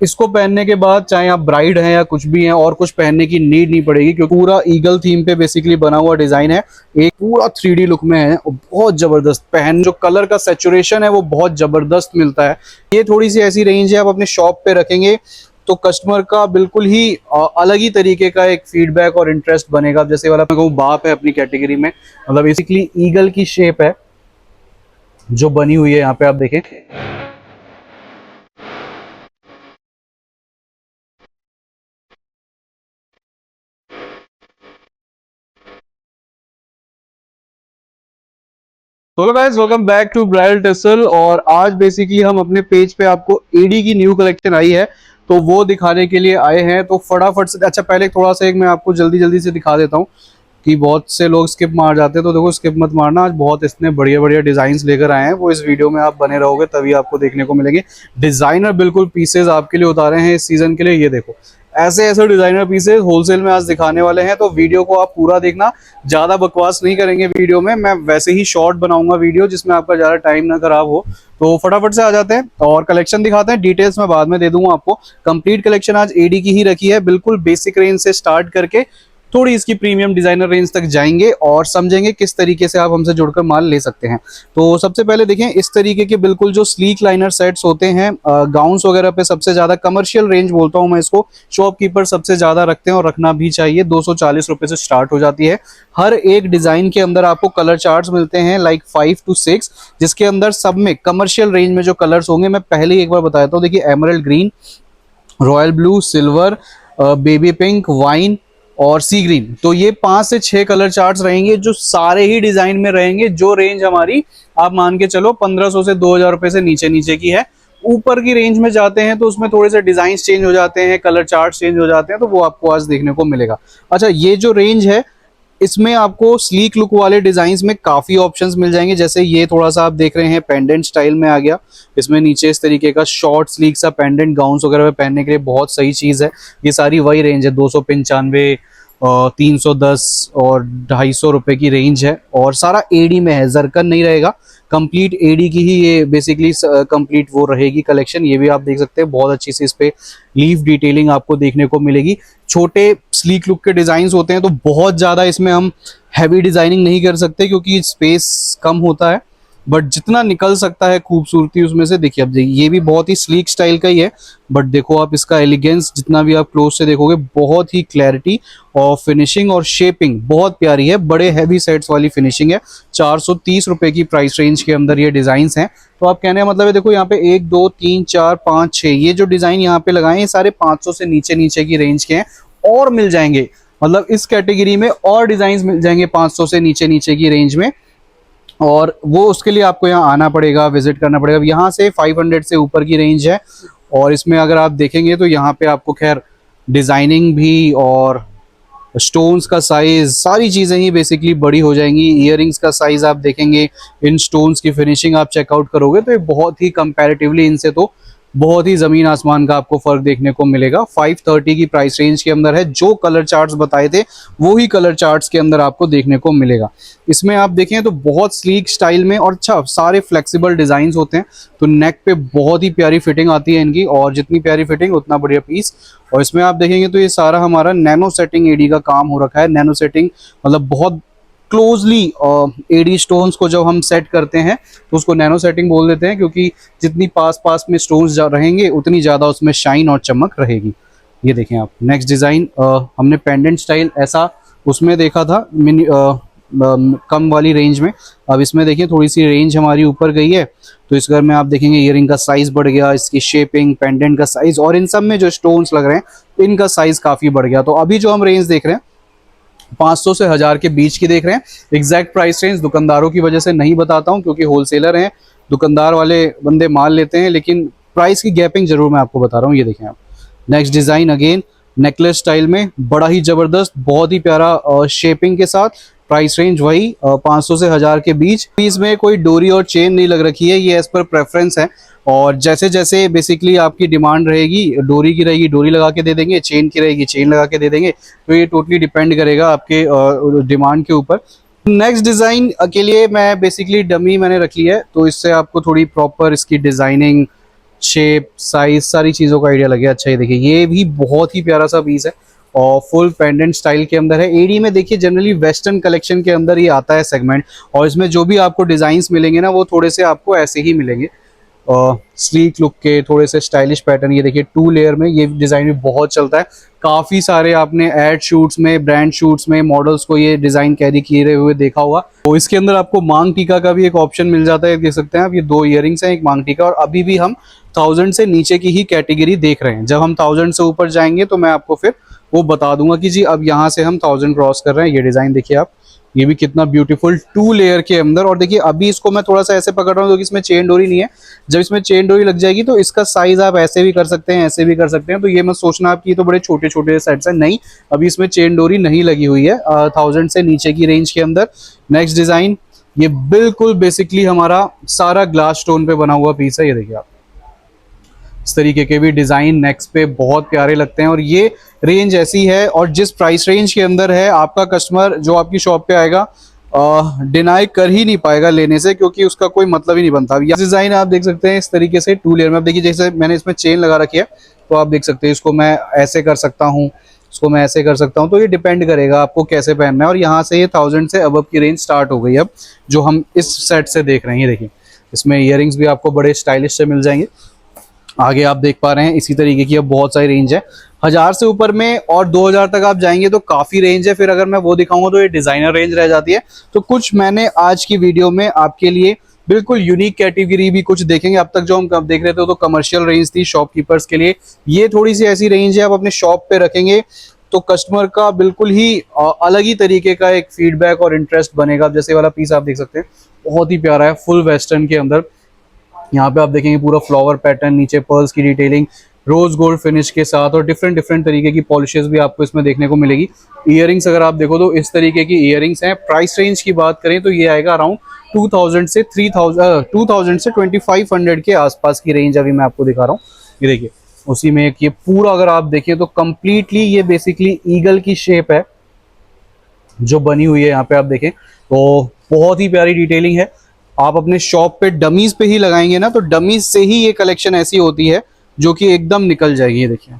इसको पहनने के बाद चाहे आप ब्राइड हैं या कुछ भी हैं, और कुछ पहनने की नीड नहीं पड़ेगी, क्योंकि पूरा ईगल थीम पे बेसिकली बना हुआ डिजाइन है। एक पूरा 3D लुक में है और बहुत जबरदस्त पहन, जो कलर का सेचुरेशन है वो बहुत जबरदस्त मिलता है। ये थोड़ी सी ऐसी रेंज है, आप अपने शॉप पे रखेंगे तो कस्टमर का बिल्कुल ही अलग ही तरीके का एक फीडबैक और इंटरेस्ट बनेगा। जैसे वाला मैं कहूँ बाप है अपनी कैटेगरी में, मतलब बेसिकली ईगल की शेप है जो बनी हुई है यहाँ पे आप देखें। तो hello guys, welcome back to bridal tassel. और आज बेसिकली हम अपने पेज पे आपको एडी की न्यू कलेक्शन आई है तो वो दिखाने के लिए आए हैं। तो फटाफट से, अच्छा पहले थोड़ा सा एक मैं आपको जल्दी जल्दी से दिखा देता हूँ कि बहुत से लोग स्किप मार जाते हैं, तो देखो स्किप मत मारना। आज बहुत इतने बढ़िया बढ़िया डिजाइन लेकर आए हैं, वो इस वीडियो में आप बने रहोगे तभी आपको देखने को मिलेंगे। डिजाइनर बिल्कुल पीसेज आपके लिए उतारे हैं इस सीजन के लिए। ये देखो ऐसे ऐसे डिजाइनर पीसेस होलसेल में आज दिखाने वाले हैं, तो वीडियो को आप पूरा देखना। ज्यादा बकवास नहीं करेंगे वीडियो में, मैं वैसे ही शॉर्ट बनाऊंगा वीडियो जिसमें आपका ज्यादा टाइम ना खराब हो। तो फटाफट से आ जाते हैं और कलेक्शन दिखाते हैं। डिटेल्स मैं बाद में दे दूंगा आपको। कंप्लीट कलेक्शन आज एडी की ही रखी है, बिल्कुल बेसिक रेंज से स्टार्ट करके थोड़ी इसकी प्रीमियम डिजाइनर रेंज तक जाएंगे और समझेंगे किस तरीके से आप हमसे जुड़कर माल ले सकते हैं। तो सबसे पहले देखें, इस तरीके के बिल्कुल जो स्लीक लाइनर सेट्स होते हैं गाउन्स वगैरह पे सबसे ज्यादा कमर्शियल रेंज बोलता हूं मैं इसको, शॉपकीपर सबसे ज्यादा रखते हैं और रखना भी चाहिए। 240 रुपए से स्टार्ट हो जाती है। हर एक डिजाइन के अंदर आपको कलर चार्ट्स मिलते हैं, लाइक 5 to 6, जिसके अंदर सब में कमर्शियल रेंज में जो कलर्स होंगे मैं पहले ही एक बार बताता हूँ। देखिए emerald green, royal blue, silver, baby pink, wine और सी ग्रीन। तो ये 5 से 6 कलर चार्ट्स रहेंगे जो सारे ही डिजाइन में रहेंगे। जो रेंज हमारी आप मान के चलो 1500 से 2000 रुपए से नीचे नीचे की है। ऊपर की रेंज में जाते हैं तो उसमें थोड़े से डिजाइन चेंज हो जाते हैं, कलर चार्ट चेंज हो जाते हैं, तो वो आपको आज देखने को मिलेगा। अच्छा, ये जो रेंज है इसमें आपको स्लीक लुक वाले डिजाइन में काफी ऑप्शंस मिल जाएंगे। जैसे ये थोड़ा सा आप देख रहे हैं पेंडेंट स्टाइल में आ गया, इसमें नीचे इस तरीके का शॉर्ट स्लीक सा पेंडेंट गाउन्स वगैरह में पहनने के लिए बहुत सही चीज है। ये सारी वही रेंज है, 295, 310 और 250 रुपए की रेंज है। और सारा एडी में है, जरकन नहीं रहेगा, कंप्लीट एडी की ही ये बेसिकली कंप्लीट वो रहेगी कलेक्शन। ये भी आप देख सकते हैं, बहुत अच्छी सी इस पे लीफ डिटेलिंग आपको देखने को मिलेगी। छोटे स्लीक लुक के डिजाइन होते हैं तो बहुत ज्यादा इसमें हम हैवी डिजाइनिंग नहीं कर सकते क्योंकि स्पेस कम होता है, बट जितना निकल सकता है खूबसूरती उसमें से। देखिए अब ये भी बहुत ही स्लीक स्टाइल का ही है, बट देखो आप इसका एलिगेंस जितना भी आप क्लोज से देखोगे, बहुत ही क्लैरिटी और फिनिशिंग और शेपिंग बहुत प्यारी है। बड़े हैवी सेट्स वाली फिनिशिंग है। 430 रुपए की प्राइस रेंज के अंदर ये डिजाइन हैं। तो आप कहने का मतलब है, देखो यहाँ पे 1 2 3 4 5 6 ये जो डिजाइन यहाँ पे लगाए हैं सारे 500 से नीचे नीचे की रेंज के हैं। और मिल जाएंगे, मतलब इस कैटेगरी में और डिजाइन मिल जाएंगे 500 से नीचे नीचे की रेंज में। और वो उसके लिए आपको यहाँ आना पड़ेगा, विजिट करना पड़ेगा। यहाँ से 500 से ऊपर की रेंज है। और इसमें अगर आप देखेंगे तो यहाँ पे आपको खैर डिजाइनिंग भी और स्टोन्स का साइज सारी चीजें ही बेसिकली बड़ी हो जाएंगी। इयररिंग्स का साइज आप देखेंगे, इन स्टोन्स की फिनिशिंग आप चेकआउट करोगे तो ये बहुत ही कंपैरेटिवली इनसे तो बहुत ही जमीन आसमान का आपको फर्क देखने को मिलेगा। 530 की प्राइस रेंज के अंदर है। जो कलर चार्ट्स बताए थे वो ही कलर चार्ट्स के अंदर आपको देखने को मिलेगा। इसमें आप देखें तो बहुत स्लीक स्टाइल में, और अच्छा सारे फ्लेक्सिबल डिजाइन होते हैं, तो नेक पे बहुत ही प्यारी फिटिंग आती है इनकी, और जितनी प्यारी फिटिंग उतना बढ़िया पीस। और इसमें आप देखेंगे तो ये सारा हमारा नैनो सेटिंग एडी का काम हो रखा है। नैनो सेटिंग मतलब बहुत क्लोजली एडी स्टोन्स को जब हम सेट करते हैं तो उसको नैनो सेटिंग बोल देते हैं, क्योंकि जितनी पास पास में स्टोन्स रहेंगे उतनी ज़्यादा उसमें शाइन और चमक रहेगी। ये देखें आप नेक्स्ट डिज़ाइन, हमने पेंडेंट स्टाइल ऐसा उसमें देखा था मिनी कम वाली रेंज में। अब इसमें देखिए थोड़ी सी रेंज हमारी ऊपर गई है, तो इस घर में आप देखेंगे ईयरिंग का साइज बढ़ गया, इसकी शेपिंग, पेंडेंट का साइज, और इन सब में जो स्टोन्स लग रहे हैं इनका साइज काफ़ी बढ़ गया। तो अभी जो हम रेंज देख रहे हैं 500 से 1000 के बीच की देख रहे हैं। एग्जैक्ट प्राइस रेंज दुकानदारों की वजह से नहीं बताता हूं, क्योंकि होलसेलर हैं, दुकानदार वाले बंदे माल लेते हैं, लेकिन प्राइस की गैपिंग जरूर मैं आपको बता रहा हूँ। ये देखें आप next design, again necklace style में, बड़ा ही जबरदस्त, बहुत ही प्यारा शेपिंग के साथ। प्राइस रेंज वही 500 से 1000 के बीच। इसमें कोई डोरी और चेन नहीं लग रखी है, ये एज पर प्रेफरेंस है। और जैसे जैसे बेसिकली आपकी डिमांड रहेगी, डोरी की रहेगी डोरी लगा के दे देंगे, चेन की रहेगी चेन लगा के दे देंगे। तो ये टोटली डिपेंड करेगा आपके डिमांड के ऊपर। नेक्स्ट डिज़ाइन के लिए मैं बेसिकली डमी मैंने रख ली है, तो इससे आपको थोड़ी प्रॉपर इसकी डिज़ाइनिंग शेप, साइज, सारी चीज़ों का आइडिया लगे। अच्छा ये देखिए, ये भी बहुत ही प्यारा सा पीस है और फुल पेंडेंट स्टाइल के अंदर है। एडी में देखिए जनरली वेस्टर्न कलेक्शन के अंदर ये आता है सेगमेंट, और इसमें जो भी आपको डिज़ाइंस मिलेंगे ना वो थोड़े से आपको ऐसे ही मिलेंगे, स्लीक लुक के, थोड़े से स्टाइलिश पैटर्न। ये देखिए 2 लेयर में ये डिज़ाइन भी बहुत चलता है। काफ़ी सारे आपने एड शूट्स में, ब्रांड शूट्स में मॉडल्स को ये डिज़ाइन कैरी किए हुए देखा होगा। तो इसके अंदर आपको मांग टीका का भी एक ऑप्शन मिल जाता है, देख सकते हैं आप। ये 2 इयरिंग्स हैं, एक मांग टीका, और अभी भी हम 1000 से नीचे की ही कैटेगरी देख रहे हैं। जब हम 1000 से ऊपर जाएंगे तो मैं आपको फिर वो बता दूंगा कि जी अब यहाँ से हम 1000 क्रॉस कर रहे हैं। ये डिज़ाइन देखिए आप, ये भी कितना ब्यूटीफुल 2 लेयर के अंदर। और देखिए अभी इसको मैं थोड़ा सा ऐसे पकड़ रहा हूँ क्योंकि इसमें चेन डोरी नहीं है। जब इसमें चेन डोरी लग जाएगी तो इसका साइज आप ऐसे भी कर सकते हैं, ऐसे भी कर सकते हैं। तो ये मत सोचना आपकी तो बड़े छोटे छोटे सेट्स हैं, नहीं, अभी इसमें चेन डोरी नहीं लगी हुई है 1000 से नीचे की रेंज के अंदर। नेक्स्ट डिजाइन, ये बिल्कुल बेसिकली हमारा सारा ग्लास स्टोन पे बना हुआ पीस है। ये देखिए आप, इस तरीके के भी डिजाइन नेक्स्ट पे बहुत प्यारे लगते हैं। और ये रेंज ऐसी है, और जिस प्राइस रेंज के अंदर है, आपका कस्टमर जो आपकी शॉप पे आएगा डिनाई कर ही नहीं पाएगा लेने से, क्योंकि उसका कोई मतलब ही नहीं बनता। ये डिजाइन आप देख सकते हैं इस तरीके से 2 लेयर में। आप देखिए जैसे मैंने इसमें चेन लगा रखी है, तो आप देख सकते हैं इसको मैं ऐसे कर सकता हूँ, इसको मैं ऐसे कर सकता हूँ। तो ये डिपेंड करेगा आपको कैसे पहनना है। और यहाँ से ये 1000 से अबव की रेंज स्टार्ट हो गई अब, जो हम इस सेट से देख रहे हैं। ये देखिए इसमें इयरिंग्स भी आपको बड़े स्टाइलिश से मिल जाएंगे। आगे आप देख पा रहे हैं इसी तरीके की अब बहुत सारी रेंज है। 1000 से ऊपर में और 2000 तक आप जाएंगे तो काफ़ी रेंज है। फिर अगर मैं वो दिखाऊंगा तो ये डिज़ाइनर रेंज रह जाती है। तो कुछ मैंने आज की वीडियो में आपके लिए बिल्कुल यूनिक कैटेगरी भी कुछ देखेंगे। अब तक जो हम देख रहे थे तो कमर्शियल रेंज थी शॉपकीपर्स के लिए। ये थोड़ी सी ऐसी रेंज है, आप अपने शॉप पे रखेंगे तो कस्टमर का बिल्कुल ही अलग ही तरीके का एक फीडबैक और इंटरेस्ट बनेगा। जैसे वाला पीस आप देख सकते हैं, बहुत ही प्यारा है, फुल वेस्टर्न के अंदर। यहाँ पे आप देखेंगे पूरा फ्लावर पैटर्न, नीचे पर्ल्स की डिटेलिंग, रोज गोल्ड फिनिश के साथ, और डिफरेंट डिफरेंट तरीके की पॉलिशेस भी आपको इसमें देखने को मिलेगी। इयरिंग्स अगर आप देखो तो इस तरीके की इयरिंग्स हैं। प्राइस रेंज की बात करें तो ये आएगा अराउंड 2000 से 2500 के आसपास की रेंज अभी मैं आपको दिखा रहा हूँ। ये देखिए उसी में एक ये पूरा अगर आप देखिए तो कंप्लीटली ये बेसिकली ईगल की शेप है जो बनी हुई है। यहाँ पे आप देखें तो बहुत ही प्यारी डिटेलिंग है। आप अपने शॉप पे डमीज पे ही लगाएंगे ना तो डमीज से ही ये कलेक्शन ऐसी होती है जो कि एकदम निकल जाएगी। ये देखिए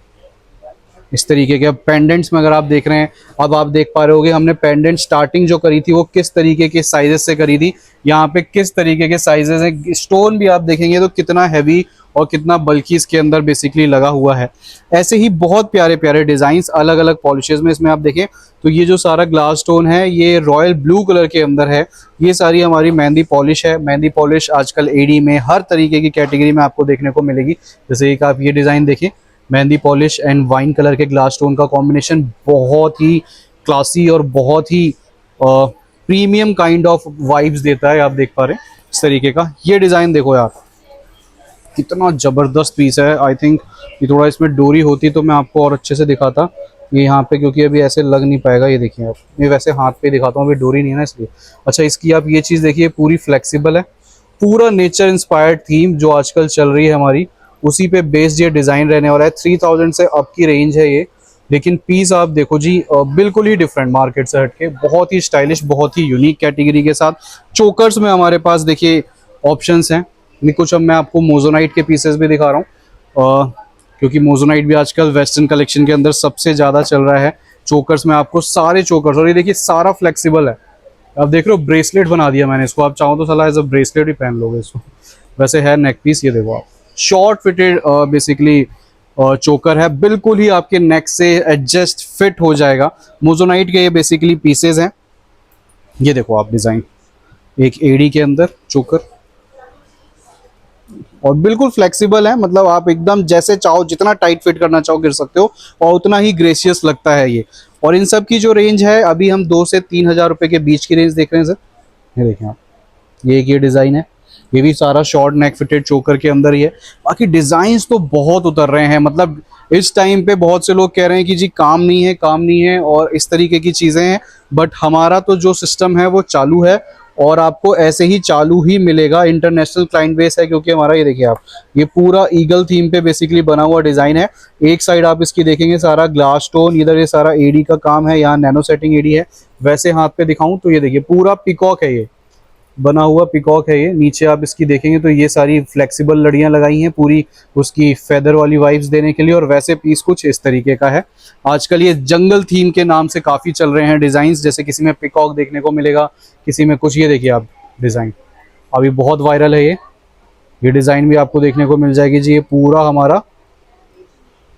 इस तरीके के। पेंडेंट्स में अगर आप देख रहे हैं, अब आप देख पा रहे होगे हमने पेंडेंट स्टार्टिंग जो करी थी वो किस तरीके के साइजेस से करी थी। यहाँ पे किस तरीके के साइजेस हैं, स्टोन भी आप देखेंगे तो कितना हैवी और कितना बल्कि इसके अंदर बेसिकली लगा हुआ है। ऐसे ही बहुत प्यारे प्यारे डिजाइन्स अलग अलग पॉलिशेस में इसमें आप देखें तो ये जो सारा ग्लास स्टोन है ये रॉयल ब्लू कलर के अंदर है। ये सारी हमारी मेहंदी पॉलिश है। मेहंदी पॉलिश आजकल एडी में हर तरीके की कैटेगरी में आपको देखने को मिलेगी। जैसे एक आप ये डिज़ाइन देखिए, mehndi polish and wine colour के ग्लास स्टोन का कॉम्बिनेशन बहुत ही क्लासी और बहुत ही प्रीमियम काइंड ऑफ वाइब्स देता है। आप देख पा रहे हैं इस तरीके का। ये डिज़ाइन देखो यार, कितना ज़बरदस्त पीस है। आई थिंक ये थोड़ा इसमें डोरी होती तो मैं आपको और अच्छे से दिखाता। ये यहाँ पे क्योंकि अभी ऐसे लग नहीं पाएगा। ये देखिए आप, मैं वैसे हाथ पे दिखाता हूँ, अभी डोरी नहीं है ना इसलिए। अच्छा इसकी आप ये चीज़ देखिए, पूरी फ्लेक्सिबल है, पूरा नेचर इंस्पायर्ड थीम जो आजकल चल रही है हमारी, उसी पे बेस्ड ये डिज़ाइन रहने वाला है। 3000 से अप की रेंज है ये, लेकिन पीस आप देखो जी बिल्कुल ही डिफरेंट मार्केट से हटके, बहुत ही स्टाइलिश, बहुत ही यूनिक कैटेगरी के साथ। चोकर्स में हमारे पास देखिए ऑप्शंस हैं। कुछ अब मैं आपको मोजोनाइट के पीसेस भी दिखा रहा हूँ क्योंकि मोजोनाइट भी आजकल वेस्टर्न कलेक्शन के अंदर सबसे ज़्यादा चल रहा है। चोकर्स में आपको सारे चोकर्स, और ये देखिए सारा फ्लेक्सिबल है। आप देख रहे हो ब्रेसलेट बना दिया मैंने इसको, आप चाहो तो साला एज अ ब्रेसलेट ही पहन लोगे इसको। वैसे है नेक पीस, ये देखो आप, शॉर्ट फिटेड बेसिकली चोकर है, बिल्कुल ही आपके नेक से एडजस्ट फिट हो जाएगा। मोजोनाइट के ये बेसिकली पीसेज हैं। ये देखो आप डिज़ाइन, एक एडी के अंदर चोकर, और बिल्कुल फ्लेक्सिबल है। मतलब आप एकदम जैसे चाहो जितना टाइट फिट करना चाहो गिर सकते हो, और उतना ही ग्रेसियस लगता है ये। और इन सब की जो रेंज है अभी हम 2 से 3000 रुपए के बीच की रेंज देख रहे हैं सर। ये देखें आप, ये एक ये डिज़ाइन है, ये भी सारा शॉर्ट नेक फिटेड चोकर के अंदर ही है। बाकी डिज़ाइंस तो बहुत उतर रहे हैं। मतलब इस टाइम पे बहुत से लोग कह रहे हैं कि जी काम नहीं है, काम नहीं है, और इस तरीके की चीज़ें हैं। बट हमारा तो जो सिस्टम है वो चालू है, और आपको ऐसे ही चालू ही मिलेगा। इंटरनेशनल क्लाइंट बेस है क्योंकि हमारा, ये देखिए आप, ये पूरा ईगल थीम पे बेसिकली बना हुआ डिज़ाइन है। एक साइड आप इसकी देखेंगे सारा ग्लास स्टोन, इधर ये सारा एडी का काम है, यहाँ नैनो सेटिंग एडी है। वैसे हाथ पे दिखाऊं तो ये देखिए पूरा पिकॉक है ये। बना हुआ पिकॉक है ये। नीचे आप इसकी देखेंगे तो ये सारी फ्लेक्सिबल लड़ियां लगाई हैं पूरी उसकी फेदर वाली वाइब्स देने के लिए, और वैसे पीस कुछ इस तरीके का है। आजकल ये जंगल थीम के नाम से काफी चल रहे हैं डिजाइन्स, जैसे किसी में पिकॉक देखने को मिलेगा, किसी में कुछ, ये देखिए आप डिजाइन अभी बहुत वायरल है ये डिजाइन भी आपको देखने को मिल जाएगी जी। ये पूरा हमारा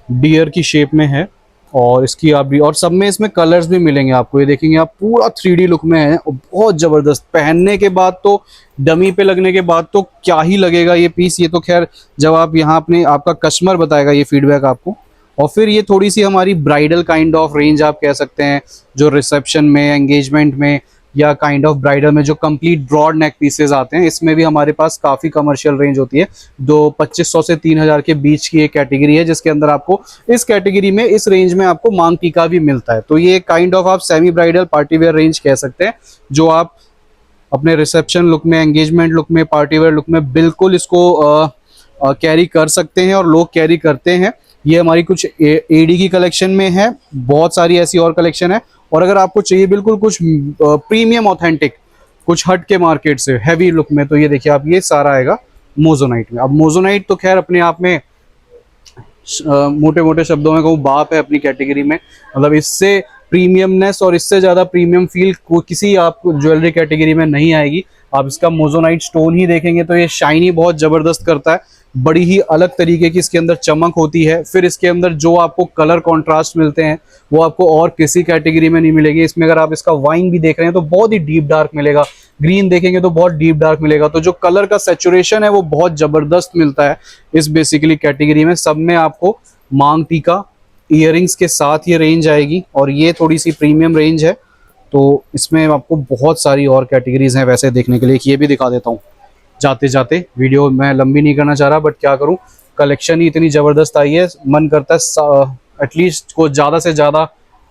डियर की शेप में है, और इसकी आप भी, और सब में इसमें कलर्स भी मिलेंगे आपको। ये देखेंगे आप पूरा 3D लुक में है, और बहुत जबरदस्त। पहनने के बाद तो, डमी पे लगने के बाद तो क्या ही लगेगा ये पीस। ये तो खैर जब आप यहाँ अपने आपका कस्टमर बताएगा ये फीडबैक आपको। और फिर ये थोड़ी सी हमारी ब्राइडल काइंड ऑफ रेंज आप कह सकते हैं, जो रिसेप्शन में, एंगेजमेंट में, या काइंड ऑफ ब्राइडल में जो कंप्लीट ब्रॉड नेक पीसेस आते हैं, इसमें भी हमारे पास काफ़ी कमर्शियल रेंज होती है। 2500 से 3000 के बीच की एक कैटेगरी है, जिसके अंदर आपको इस कैटेगरी में, इस रेंज में आपको मांग टीका भी मिलता है। तो ये काइंड ऑफ आप semi bridal party wear range कह सकते हैं, जो आप अपने रिसेप्शन लुक में, एंगेजमेंट लुक में, पार्टी वेयर लुक में बिल्कुल इसको कैरी कर सकते हैं, और लोग कैरी करते हैं। ये हमारी कुछ एडी की कलेक्शन में है, बहुत सारी ऐसी और कलेक्शन है। और अगर आपको चाहिए बिल्कुल कुछ प्रीमियम ऑथेंटिक, कुछ हट के मार्केट से हैवी लुक में, तो ये देखिए आप, ये सारा आएगा मोजोनाइट में। अब मोजोनाइट तो खैर अपने आप में मोटे मोटे शब्दों में कहूँ बाप है अपनी कैटेगरी में। मतलब इससे प्रीमियमनेस और इससे ज़्यादा प्रीमियम फील किसी आपको ज्वेलरी कैटेगरी में नहीं आएगी। आप इसका मोजोनाइट स्टोन ही देखेंगे तो ये शाइनी बहुत ज़बरदस्त करता है, बड़ी ही अलग तरीके की इसके अंदर चमक होती है। फिर इसके अंदर जो आपको कलर कॉन्ट्रास्ट मिलते हैं वो आपको और किसी कैटेगरी में नहीं मिलेगी। इसमें अगर आप इसका वाइन भी देख रहे हैं तो बहुत ही डीप डार्क मिलेगा, ग्रीन देखेंगे तो बहुत डीप डार्क मिलेगा। तो जो कलर का सैचुरेशन है वो बहुत ज़बरदस्त मिलता है इस बेसिकली कैटेगरी में। सब में आपको मांग टीका इयररिंग्स के साथ ये रेंज आएगी, और ये थोड़ी सी प्रीमियम रेंज है। तो इसमें आपको बहुत सारी और कैटेगरीज हैं वैसे देखने के लिए, ये भी दिखा देता हूँ जाते जाते। वीडियो मैं लंबी नहीं करना चाह रहा, बट क्या करूँ, कलेक्शन ही इतनी ज़बरदस्त आई है, मन करता है एटलीस्ट को ज़्यादा से ज़्यादा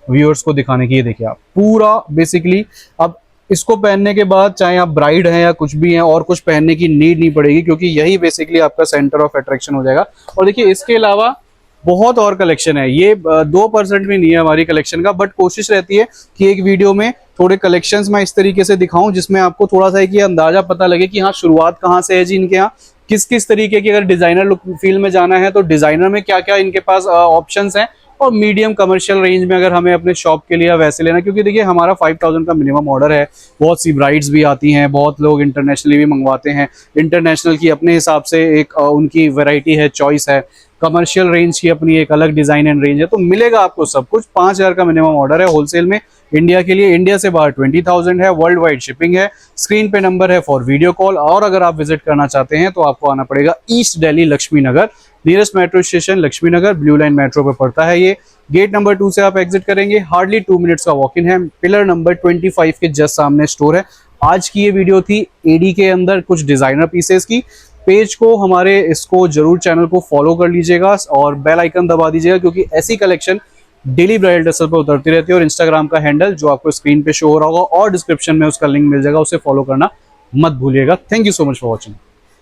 व्यूअर्स को दिखाने की। ये देखिए आप पूरा बेसिकली, अब इसको पहनने के बाद चाहे आप ब्राइड हैं या कुछ भी हैं, और कुछ पहनने की नीड नहीं पड़ेगी, क्योंकि यही बेसिकली आपका सेंटर ऑफ अट्रैक्शन हो जाएगा। और देखिए इसके अलावा बहुत और कलेक्शन है, ये 2% भी नहीं है हमारी कलेक्शन का, बट कोशिश रहती है कि एक वीडियो में थोड़े कलेक्शंस मैं इस तरीके से दिखाऊं जिसमें आपको थोड़ा सा ये अंदाजा पता लगे कि हाँ शुरुआत कहाँ से है जी इनके यहाँ, किस किस तरीके की, अगर डिजाइनर लुक फील्ड में जाना है तो डिजाइनर में क्या क्या इनके पास ऑप्शंस हैं, और मीडियम कमर्शियल रेंज में अगर हमें अपने शॉप के लिए वैसे लेना, क्योंकि देखिए हमारा 5000 का मिनिमम ऑर्डर है। बहुत सी ब्राइड्स भी आती हैं, बहुत लोग इंटरनेशनली भी मंगवाते हैं। इंटरनेशनल की अपने हिसाब से एक उनकी वैरायटी है, चॉइस है। कमर्शियल रेंज की अपनी एक अलग डिजाइन एंड रेंज है। तो मिलेगा आपको सब कुछ। 5000 का मिनिमम ऑर्डर है होलसेल में इंडिया के लिए। इंडिया से बाहर 20,000 है। वर्ल्ड वाइड शिपिंग है। स्क्रीन पे नंबर है फॉर वीडियो कॉल। और अगर आप विजिट करना चाहते हैं तो आपको आना पड़ेगा ईस्ट दिल्ली लक्ष्मी नगर, नियरेस्ट मेट्रो स्टेशन लक्ष्मी नगर, ब्लू लाइन मेट्रो पे पड़ता है ये। गेट नंबर 2 से आप एग्जिट करेंगे, हार्डली 2 मिनट्स का वॉक इन है। पिलर नंबर 25 के जस्ट सामने स्टोर है। आज की ये वीडियो थी एडी के अंदर कुछ डिजाइनर पीसेस की। पेज को हमारे इसको जरूर चैनल को फॉलो कर लीजिएगा और बेल आइकन दबा दीजिएगा, क्योंकि ऐसी कलेक्शन डेली ब्राइडल टेसल पर उतरती रहती है। और इंस्टाग्राम का हैंडल जो आपको स्क्रीन पे शो हो रहा होगा और डिस्क्रिप्शन में उसका लिंक मिल जाएगा, उसे फॉलो करना मत भूलिएगा। Thank you so much for watching.